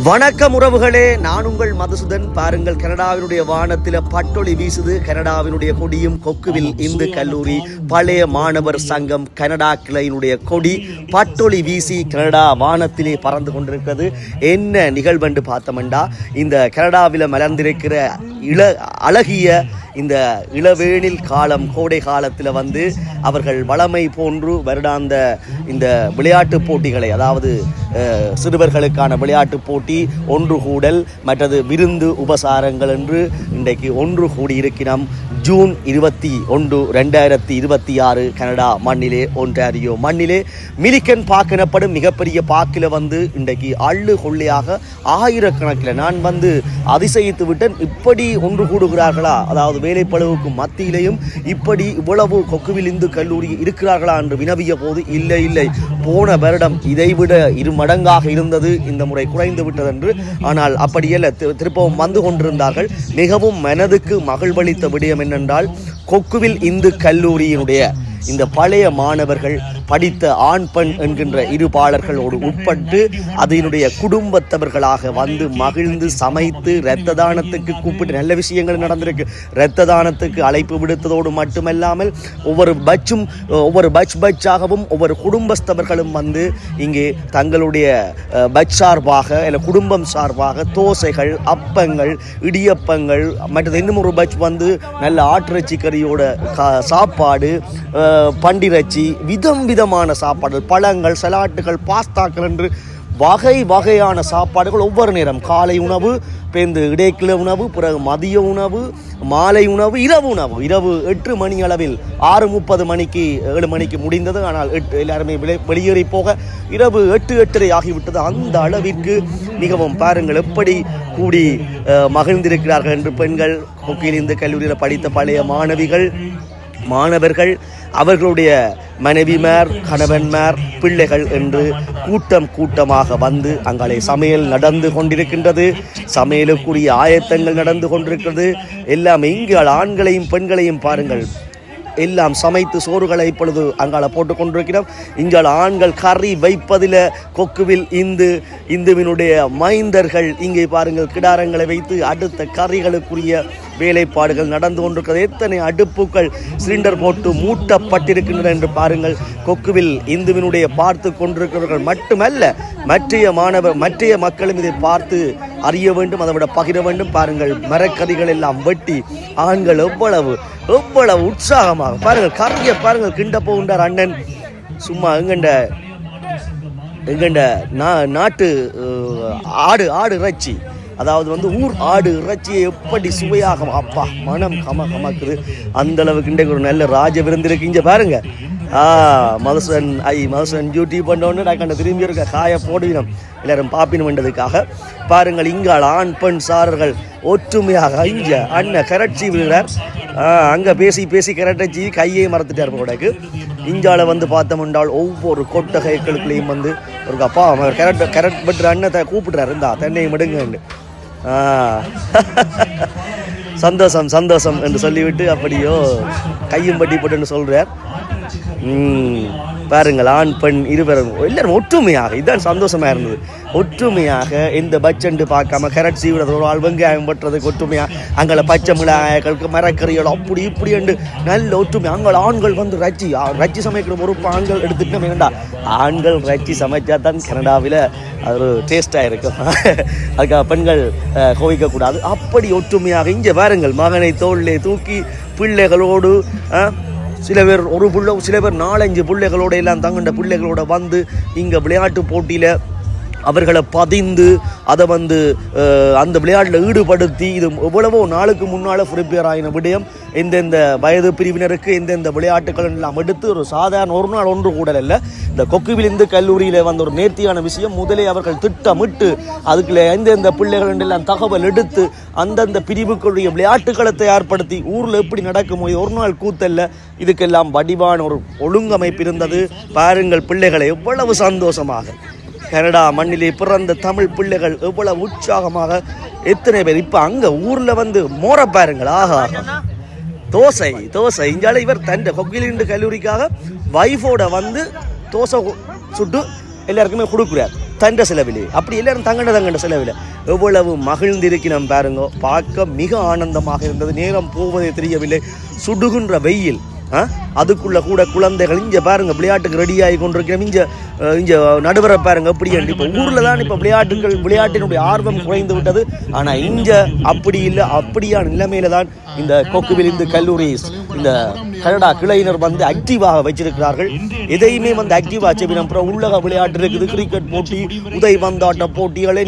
வணக்கம் உறவுகளே, நான் உங்கள் மதுசூதன். பாருங்கள், கனடாவினுடைய வானத்தில் பட்டொளி வீசுது. கனடாவினுடைய கொடியும் கொக்குவில் இந்து கல்லூரி பழைய மாணவர் சங்கம் கனடா கிளையினுடைய கொடி பட்டொளி வீசி கனடா வானத்திலே பறந்து கொண்டிருக்கிறது. என்ன நிகழ்வென்று பார்த்தோம்டா, இந்த கனடாவில் மலர்ந்திருக்கிற அழகிய இந்த இளவேனில் காலம், கோடை காலத்தில் அவர்கள் வளமை போன்று வருடாந்த இந்த விளையாட்டு போட்டிகளை, அதாவது சிறுவர்களுக்கான விளையாட்டு போட்டி, ஒன்று கூடல், மற்றது விருந்து உபசாரங்கள் என்று இன்றைக்கு ஒன்று கூடியிருக்கிறோம். ஜூன் 21, 2026 கனடா மண்ணிலே, ஒன்டாரியோ மண்ணிலே மிலிகன் பார்க் எனப்படும் மிகப்பெரிய பார்க்கில் இன்றைக்கு அள்ளு கொள்ளையாக ஆயிரக்கணக்கில் நான் அதிசயித்து விட்டேன். இப்படி ஒன்று கூடுகிறார்களா, அதாவது வேலைப்பளவுக்கு மத்தியிலேயும் இப்படி இவ்வளவு கொக்குவில் இந்து கல்லூரி இருக்கிறார்களா என்று வினவிய போது இல்லை, போன வருடம் இதைவிட 2 மடங்காக இருந்தது, இந்த முறை குறைந்து விட்டது என்று. ஆனால் அப்படியல்ல, திருப்பவும் வந்து கொண்டிருந்தார்கள். மிகவும் மனதுக்கு மகிழ்வளித்த விடயம் என்னென்றால், கொக்குவில் இந்து கல்லூரியினுடைய இந்த பழைய மாணவர்கள் படித்த ஆண் பெண் என்கின்ற இருபாளர்களோடு உட்பட்டு அதனுடைய குடும்பத்தவர்களாக மகிழ்ந்து சமைத்து இரத்த தானத்துக்கு கூப்பிட்டு நல்ல விஷயங்கள் நடந்திருக்கு. இரத்த தானத்துக்கு அழைப்பு விடுத்ததோடு மட்டுமல்லாமல் ஒவ்வொரு பட்சாகவும் ஒவ்வொரு குடும்பஸ்தவர்களும் இங்கே தங்களுடைய பட்ச் சார்பாக இல்லை குடும்பம் சார்பாக தோசைகள், அப்பங்கள், இடியப்பங்கள், மற்றது இன்னும் ஒரு பட்ச் நல்ல ஆட்டிறைச்சி கறியோட சாப்பாடு, பண்டிரச்சி, விதமான சாப்பாடுகள், பழங்கள், சலாட்டுகள், பாஸ்தாக்கள் என்று வகையான சாப்பாடுகள் ஒவ்வொரு நேரம். காலை உணவு, பேருந்து இடைக்கிழ உணவு, பிறகு மதிய உணவு, மாலை உணவு, இரவு 8 மணி அளவில் 6:30 மணிக்கு 7 மணிக்கு முடிந்தது. ஆனால் எல்லாருமே வெளியேறி போக இரவு 8:30 ஆகிவிட்டது. அந்த அளவிற்கு மிகவும் பாருங்கள் எப்படி கூடி மகிழ்ந்திருக்கிறார்கள் என்று பெண்கள், கொக்கில் இந்த கல்லூரியில் படித்த பழைய மாணவர்கள், அவர்களுடைய மனைவிமார், கணவன்மார், பிள்ளைகள் என்று கூட்டமாக அங்காலே சமையல் நடந்து கொண்டிருக்கின்றது. சமையலுக்குரிய ஆயத்தங்கள் நடந்து கொண்டிருக்கிறது. எல்லாமே இங்கு ஆண்களையும் பெண்களையும் பாருங்கள், எல்லாம் சமைத்து சோறுகளை இப்பொழுது அங்கால போட்டு கொண்டிருக்கிறோம். இங்கால ஆண்கள் கறி வைப்பதில் கொக்குவில் இந்துவினுடைய மைந்தர்கள் இங்கே பாருங்கள் கிடாரங்களை வைத்து அடுத்த கறிகளுக்குரிய வேலைப்பாடுகள் நடந்து கொண்டிருக்கிறது. எத்தனை அடுப்புகள் சிலிண்டர் போட்டு மூட்டப்பட்டிருக்கின்றன என்று பாருங்கள். கொக்குவில் இந்துவினுடைய பார்த்து கொண்டிருக்கிறவர்கள் மட்டுமல்ல, மற்றைய மக்களும் இதை பார்த்து அறிய வேண்டும், அதை விட பகிர வேண்டும். பாருங்கள், மரக்கறிகள் எல்லாம் வெட்டி ஆண்கள் எவ்வளவு உற்சாகமாக பாருங்கள். கறியை பாருங்கள், கிண்ட போகின்றார் அண்ணன். சும்மா எங்கண்ட நாட்டு ஆடு இறைச்சி, அதாவது ஊர் ஆடு இறைச்சியை எப்படி சுவையாக அப்பா மனம் கமக்குது. அந்த அளவுக்கு இன்றைக்கு ஒரு நல்ல ராஜ விருந்து இருக்கு. இங்கே பாருங்க, மதுசன் டியூட்டி பண்ணோன்னு நான் திரும்பி இருக்க காய போடுவினோம் எல்லாரும் பாப்பினுன்றதுக்காக. பாருங்கள், இங்கால் ஆண் பெண் சாரர்கள் ஒற்றுமையாக இங்க அண்ணன் கரட்சி விடுறார். அங்கே பேசி கரட்டச்சி கையை மறந்துட்டார் போடக்கு. இங்கால பார்த்தோம்னால் ஒவ்வொரு கொட்டகைகளுக்குள்ளேயும் ஒரு அப்பா கரட் பட்டு அண்ணத்தை கூப்பிடுறாரு, இருந்தா தென்னையை மடுங்க சந்தோஷம் என்று சொல்லிவிட்டு அப்படியோ கையும் பட்டி போட்டுன்னு சொல்றார். பாருங்கள், ஆண் பெண் இருவரும் எல்லாரும் ஒற்றுமையாக, இதுதான் சந்தோஷமாக இருந்தது. ஒற்றுமையாக எந்த பட்சண்டு பார்க்காம கரட் சீவிடுறது, ஒரு ஆள் வெங்காயம் பட்டுறதுக்கு ஒற்றுமையாக, அங்கே பச்சை மிளகாய்களுக்கு மரக்கறிகள் அப்படி இப்படி என்று நல்ல ஒற்றுமை. அங்கே ஆண்கள் ரச்சி சமைக்கிற பொறுப்பு ஆண்கள் எடுத்துட்டு வேண்டாம். ஆண்கள் ரச்சி சமைச்சா தான் கனடாவில் அது ஒரு டேஸ்டாக இருக்கும். அதுக்காக பெண்கள் கோவிக்கக்கூடாது. அப்படி ஒற்றுமையாக இங்கே பாருங்கள், மகனை தோளிலே தூக்கி பிள்ளைகளோடு, சில பேர் சில பேர் 4-5 பிள்ளைகளோட எல்லாம் தங்கின்ற பிள்ளைகளோட இங்கே விளையாட்டு போட்டியில் அவர்களை பதிந்து அதை அந்த விளையாட்டில் ஈடுபடுத்தி, இது எவ்வளவோ நாளுக்கு முன்னால் ப்ரிப்பேர் ஆகின விடயம். எந்தெந்த வயது பிரிவினருக்கு எந்தெந்த விளையாட்டுகள் எல்லாம் எடுத்து ஒரு சாதாரண ஒரு நாள் ஒன்று கூடல் இல்லை. இந்த கொக்குவில் இந்து கல்லூரியில் ஒரு நேர்த்தியான விஷயம். முதலே அவர்கள் திட்டமிட்டு அதுக்குள்ள எந்தெந்த பிள்ளைகள் எல்லாம் தகவல் எடுத்து அந்தந்த பிரிவுகளுடைய விளையாட்டுகளை தயார்படுத்தி ஊரில் எப்படி நடக்குமோ ஒரு நாள் கூத்தல்ல, இதுக்கெல்லாம் வடிவான ஒரு ஒழுங்கமைப்பு இருந்தது. பாருங்கள், பிள்ளைகளை எவ்வளவு சந்தோஷமாக, கனடா மண்ணிலே பிறந்த தமிழ் பிள்ளைகள் எவ்வளவு உற்சாகமாக, எத்தனை பேர். இப்போ அங்கே ஊரில் மோர பாருங்கள், ஆஹா தோசை இஞ்சால இவர் தன் கொக்கில் இந்து கல்லூரிக்காக வைஃபோட தோசை சுட்டு எல்லாருக்குமே கொடுக்குறார். தண்ட செலவிலே அப்படி எல்லாரும் தங்கண்ட செலவில் எவ்வளவு மகிழ்ந்திருக்கிறோம் பாருங்க. பார்க்க மிக ஆனந்தமாக இருந்தது. நேரம் போவதே தெரியவில்லை. சுடுகின்ற வெயில், அதுக்குள்ள கூட குழந்தைகள் இங்கே பாருங்க விளையாட்டுக்கு ரெடி ஆகி கொண்டிருக்கிறோம். இங்கே நடுவரை பாருங்க எப்படி. இப்போ ஊரில் தான் இப்போ விளையாட்டினுடைய ஆர்வம் குறைந்து விட்டது. ஆனால் இங்கே அப்படி இல்லை. அப்படியான நிலைமையில தான் இந்த கொக்குவில் இந்து கல்லூரி இந்த கனடா கிளையினர் வந்து ஆக்டிவாக வச்சிருக்கிறார்கள். எதையுமே வந்து ஆக்டிவாக செய்யணும். அப்புறம் உள்ளக விளையாட்டு இருக்குது, கிரிக்கெட் போட்டி, உதைபந்தாட்ட போட்டிகளை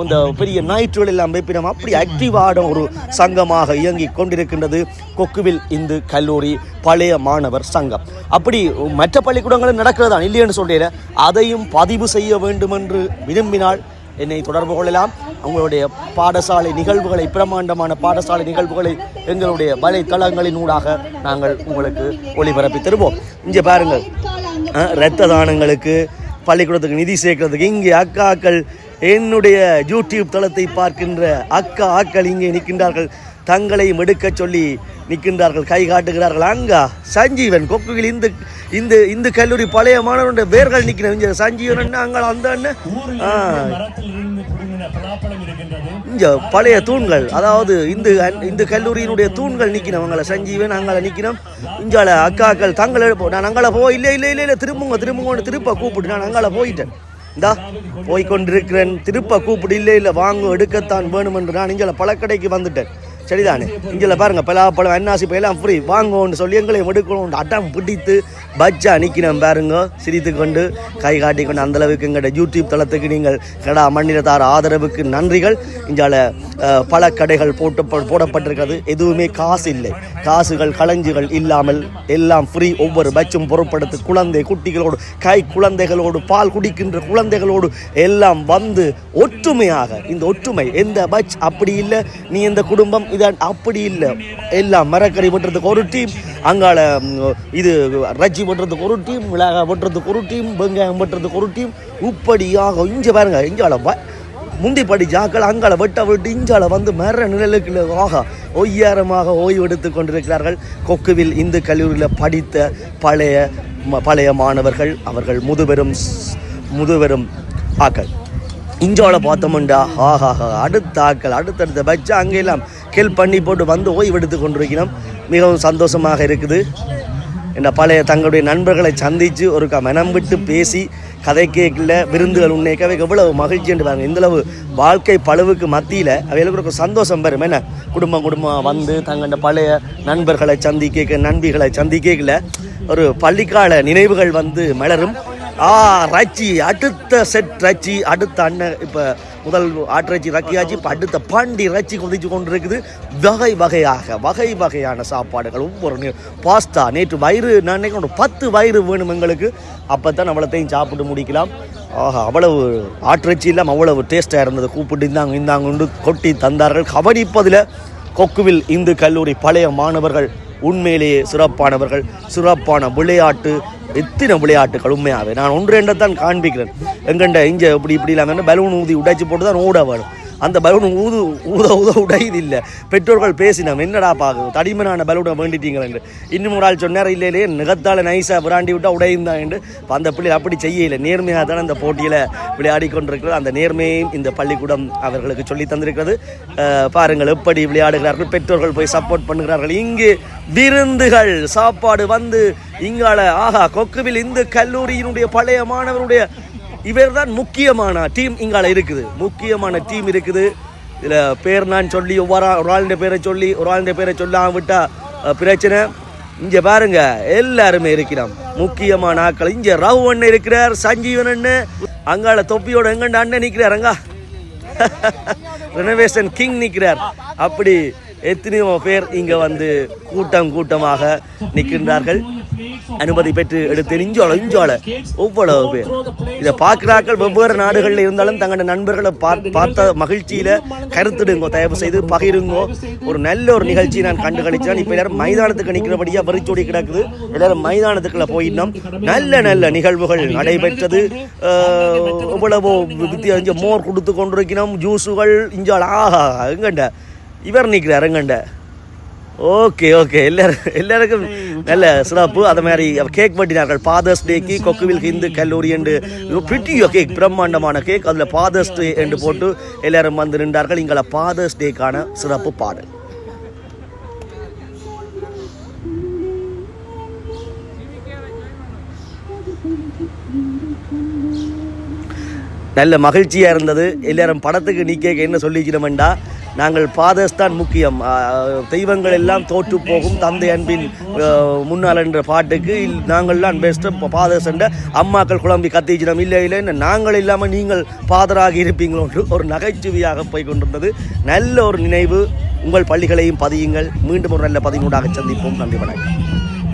இந்த பெரிய ஞாயிற்றுகள் எல்லாம் வைப்பினம். அப்படி ஆக்டிவான ஒரு சங்கமாக இயங்கி கொண்டிருக்கின்றது கொக்குவில் இந்து கல்லூரி பழைய மாணவர் சங்கம். அப்படி மற்ற பள்ளிக்கூடங்களும் நடக்கிறதா இல்லைன்னு சொல்றேன். அதையும் பதிவு செய்ய வேண்டும் என்று விரும்பினால் என்னை தொடர்பு கொள்ளலாம். உங்களுடைய பாடசாலை நிகழ்வுகளை, பிரமாண்டமான பாடசாலை நிகழ்வுகளை எங்களுடைய வலைத்தளங்களின் ஊடாக நாங்கள் உங்களுக்கு ஒளிபரப்பி தருவோம். இங்கே பாருங்கள், இரத்த தானங்களுக்கு, பள்ளிக்கூடத்துக்கு நிதி சேர்க்கிறதுக்கு இங்கே அக்காக்கள், என்னுடைய யூடியூப் தளத்தை பார்க்கின்ற அக்காக்கள் இங்கே நிற்கின்றார்கள். தங்களையும் எடுக்க சொல்லி நிற்கின்றார்கள், கை காட்டுகிறார்கள். அங்கா சஞ்சீவன் கொக்குவில் இந்த கல்லூரி பழைய மாணவனுடைய வேர்கள் நிற்கிற சஞ்சீவன் அங்கே அந்த இங்கே பழைய தூண்கள், அதாவது இந்த கல்லூரியினுடைய தூண்கள் நிற்கினவங்களை சஞ்சீவன் அங்கே நிற்கணும். இஞ்சால அக்காக்கள் தங்களை நான் அங்கே இல்லை திரும்ப கூப்பிட்டு நான் அங்கே போயிட்டேன். இந்தா போய்கொண்டிருக்கிறேன், திருப்ப கூப்பிடு. இல்லை வாங்க எடுக்கத்தான் வேணும் என்று நான் இங்கே பழக்கடைக்கு வந்துட்டேன். சரிதானே? இங்கே பாருங்க பலாப்பழம் அன்னாசி எல்லாம் ஃப்ரீ வாங்கன்னு சொல்லி எங்களையும் எடுக்கணும். அட்டம் பிடித்து பச்சா நிற்கணும் பாருங்க, சிரித்து கொண்டு கை காட்டிக்கொண்டு. அந்தளவுக்கு எங்களோட யூடியூப் தளத்துக்கு நீங்கள் கனடா மண்ணிலத்தார் ஆதரவுக்கு நன்றிகள். இங்கால பல கடைகள் போடப்பட்டிருக்கிறது. எதுவுமே காசு இல்லை, காசுகள் களஞ்சிகள் இல்லாமல் எல்லாம் ஃப்ரீ. ஒவ்வொரு பட்சும் பொருட்படுத்து குழந்தை குட்டிகளோடு, குழந்தைகளோடு, பால் குடிக்கின்ற குழந்தைகளோடு எல்லாம் வந்து ஒற்றுமையாக. இந்த ஒற்றுமை எந்த பட்ச் அப்படி இல்லை, நீ எந்த குடும்பம் இதான் அப்படி இல்லை. எல்லாம் மரக்கறி வெட்டுறதுக்கு ஒரு டீம், அங்கால இது ரஜ்ஜி வெட்டுறதுக்கு ஒரு டீம், மிளகாய் வெட்டுறதுக்கு ஒரு டீம், வெங்காயம் வெட்டுறதுக்கு ஒரு டீம். இப்படியாக இங்கே பாருங்க, இங்கால முந்திப்படி ஜாக்கள் அங்கால வெட்டு இஞ்சால வந்து மர நிழலுக்கு ஆக ஒய்யாரமாக ஓய்வு எடுத்து கொண்டிருக்கிறார்கள். கொக்குவில் இந்து கல்லூரியில் படித்த பழைய மாணவர்கள், அவர்கள் முதுபெரும் ஆக்கள். இஞ்சால பார்த்தோம்டா அடுத்தடுத்த பட்சா அங்கெல்லாம் ஹெல்ப் பண்ணி போட்டு வந்து ஓய்வு எடுத்து கொண்டிருக்கிறோம். மிகவும் சந்தோஷமாக இருக்குது. இந்த பழைய தங்களுடைய நண்பர்களை சந்தித்து ஒரு மனம் விட்டு பேசி கதை கேட்கல விருந்துகள் உன்னைக்கவே எவ்வளவு மகிழ்ச்சி என்று பாருங்க. இந்தளவு வாழ்க்கை பழுவுக்கு மத்தியில் அவைகளுக்கு ஒரு சந்தோஷம் பெறும். என்ன குடும்பம் வந்து தங்களோட பழைய நண்பர்களை நண்பிகளை சந்திக்கல ஒரு பள்ளிக்கால நினைவுகள் வந்து மலரும். ரச்சி அடுத்த செட் ரச்சி, அடுத்த அண்ணன் இப்போ முதல் ஆட்டிறைச்சி ரக்கியாச்சு, இப்போ அடுத்த பாண்டி ரச்சி கொதிச்சு கொண்டு இருக்குது. வகை வகையான சாப்பாடுகள், ஒவ்வொரு பாஸ்தா. நேற்று நான் நினைக்கிறேன் 10 வயிறு வேணும் எங்களுக்கு. அப்போ தான் அவ்வளோத்தையும் சாப்பிட்டு முடிக்கலாம். அவ்வளவு ஆட்டிறைச்சி இல்லாமல் அவ்வளவு டேஸ்ட்டாக இருந்தது. கூப்பிட்டு இந்தாங்க கொட்டி தந்தார்கள். கவனிப்பதில் கொக்குவில் இந்து கல்லூரி பழைய மாணவர்கள் உண்மையிலேயே சிறப்பானவர்கள். சிறப்பான விளையாட்டு, எத்தனை விளையாட்டுகள் உண்மையாகவே நான் 1-2 தான் காண்பிக்கிறேன். எங்கண்ட இங்கே இப்படி இல்லாமல் பலூன் ஊதி உடைச்சி போட்டு தான் ஓட வேணும். அந்த பலூன் ஊத உடையுது இல்லை. பெற்றோர்கள் பேசினோம், என்னடா பார்க்குது தடிமனான பலூனை வேண்டிட்டீங்கள் என்று. இன்னும் ஒரு ஆள் சொன்னார், இல்லையே நிகத்தால் நைஸாக விராண்டி விட்டால் உடையுந்தான் என்று. அந்த பிள்ளை அப்படி செய்யலை, நேர்மையாக தானே அந்த போட்டியில் விளையாடி கொண்டிருக்கிறது. அந்த நேர்மையையும் இந்த பள்ளிக்கூடம் அவர்களுக்கு சொல்லி தந்திருக்கிறது. பாருங்கள் எப்படி விளையாடுகிறார்கள், பெற்றோர்கள் போய் சப்போர்ட் பண்ணுகிறார்கள். இங்கு விருந்துகள் சாப்பாடு வந்து இங்கால கொக்குவில் இந்த கல்லூரியினுடைய பழைய மாணவருடைய இவர் தான் முக்கியமான டீம் இங்கால இருக்குது. முக்கியமான டீம் இருக்குது. இதில் பேர் நான் சொல்லி ஒரு ஆளுடைய பேரை சொல்லாம விட்டா பிரச்சனை. இங்கே பாருங்க எல்லாருமே இருக்கிறோம், முக்கியமான ஆட்கள். இங்கே ரவு அண்ணன் இருக்கிறார், சஞ்சீவன் அண்ணன் அங்கால தொப்பியோட எங்கண்ட அண்ணன் நிற்கிறார், அங்கா ரெனோவேஷன் கிங் நிற்கிறார். அப்படி எத்தனையோ பேர் இங்கே வந்து கூட்டமாக நிற்கின்றார்கள். அனுமதி பெற்று எடுத்து இஞ்சோல ஒவ்வொரு பேர் இதை பார்க்கிறார்கள். வெவ்வேறு நாடுகளில் இருந்தாலும் தங்களோட நண்பர்களை பார்த்த மகிழ்ச்சியில கருத்துடுங்கோ, தயவு செய்து பகிருங்கோ. ஒரு நல்ல ஒரு நிகழ்ச்சி நான் கண்டு கழிச்சேன். இப்போ எல்லாரும் மைதானத்துக்கு நிற்கிறபடியா வெறிச்சோடி கிடக்குது. எல்லாரும் மைதானத்துக்குள்ள போயிட்டோம். நல்ல நிகழ்வுகள் நடைபெற்றது. இவ்வளவோ வித்தியாசம் மோர் கொடுத்து கொண்டிருக்கணும், ஜூஸுகள் இஞ்சால். எங்கண்ட இவர் நிற்கிறார், எங்கண்ட ஓகே ஓகே எல்லாருக்கும் நல்ல சிறப்பு. அது மாதிரி கேக் வெட்டினார்கள் ஃபாதர்ஸ் டேக்கு கொக்குவில் இந்து கல்லூரி என்று பெரிய கேக், பிரம்மாண்டமான கேக், அதில் ஃபாதர்ஸ் டே என்று போட்டு எல்லாரும் வந்து நின்றார்கள். இங்கே ஃபாதர்ஸ் டேக்கான சிறப்பு பாடல். நல்ல மகிழ்ச்சியாக இருந்தது. எல்லாரும் படத்துக்கு நீ கேட்க என்ன சொல்லிக்கிறோம்டா, நாங்கள் ஃபாதர்ஸ் தான் முக்கியம், தெய்வங்கள் எல்லாம் தோற்று போகும் தந்தை அன்பின் முன்னால் என்ற பாட்டுக்கு நாங்கள்லாம் பெஸ்ட்டு ஃபாதர்ஸ் என்ற அம்மாக்கள் குழம்பி கத்திச்சிடம். இல்லை இல்லை நாங்கள் இல்லாமல் நீங்கள் ஃபாதராக இருப்பீங்களோன்று ஒரு நகைச்சுவையாக போய் கொண்டிருந்தது. நல்ல ஒரு நினைவு. உங்கள் பள்ளிகளையும் பதியுங்கள். மீண்டும் ஒரு நல்ல பதினூடாக சந்திப்போம். நன்றி, வணக்கம்.